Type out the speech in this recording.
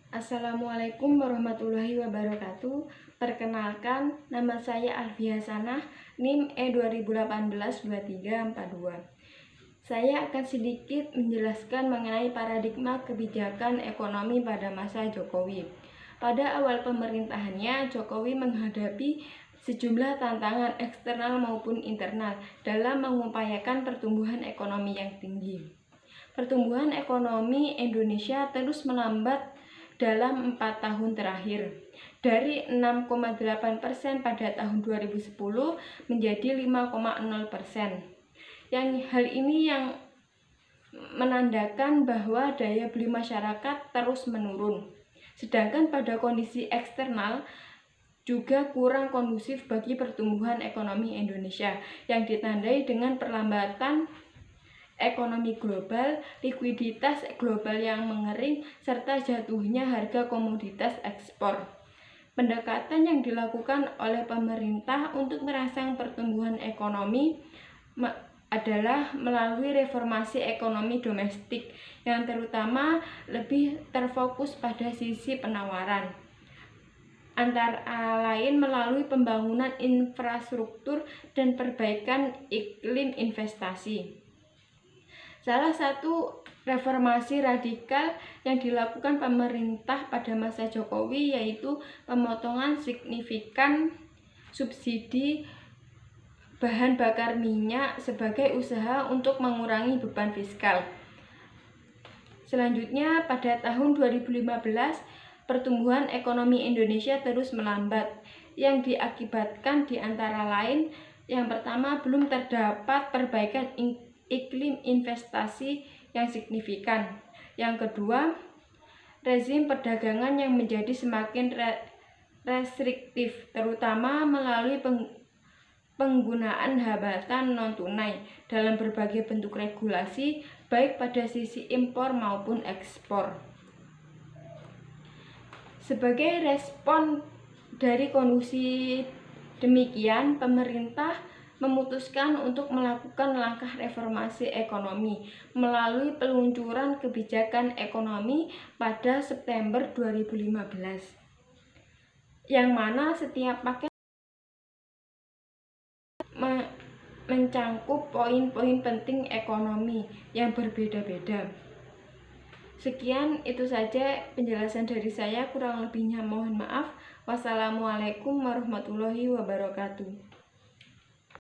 Assalamualaikum warahmatullahi wabarakatuh. Perkenalkan, nama saya Alfia Sanah, NIM E2018-2342. Saya akan sedikit menjelaskan mengenai paradigma kebijakan ekonomi pada masa Jokowi. Pada awal pemerintahannya, Jokowi menghadapi sejumlah tantangan eksternal maupun internal dalam mengupayakan pertumbuhan ekonomi yang tinggi. Pertumbuhan ekonomi Indonesia terus melambat dalam 4 tahun terakhir, dari 6,8% pada tahun 2010 menjadi 5,0%. Hal ini yang menandakan bahwa daya beli masyarakat terus menurun. Sedangkan pada kondisi eksternal juga kurang kondusif bagi pertumbuhan ekonomi Indonesia yang ditandai dengan perlambatan ekonomi global, likuiditas global yang mengering, serta jatuhnya harga komoditas ekspor. Pendekatan yang dilakukan oleh pemerintah untuk merangsang pertumbuhan ekonomi adalah melalui reformasi ekonomi domestik yang terutama lebih terfokus pada sisi penawaran, antara lain melalui pembangunan infrastruktur dan perbaikan iklim investasi. Salah satu reformasi radikal yang dilakukan pemerintah pada masa Jokowi yaitu pemotongan signifikan subsidi bahan bakar minyak sebagai usaha untuk mengurangi beban fiskal. Selanjutnya, pada tahun 2015, pertumbuhan ekonomi Indonesia terus melambat yang diakibatkan di antara lain, yang pertama, belum terdapat perbaikan iklim investasi yang signifikan. Yang kedua, rezim perdagangan yang menjadi semakin restriktif, terutama melalui penggunaan hambatan non-tunai dalam berbagai bentuk regulasi, baik pada sisi impor maupun ekspor. Sebagai respon dari kondisi demikian, pemerintah memutuskan untuk melakukan langkah reformasi ekonomi melalui peluncuran kebijakan ekonomi pada September 2015, yang mana setiap paket mencangkup poin-poin penting ekonomi yang berbeda-beda. Sekian, itu saja penjelasan dari saya, kurang lebihnya mohon maaf. Wassalamualaikum warahmatullahi wabarakatuh.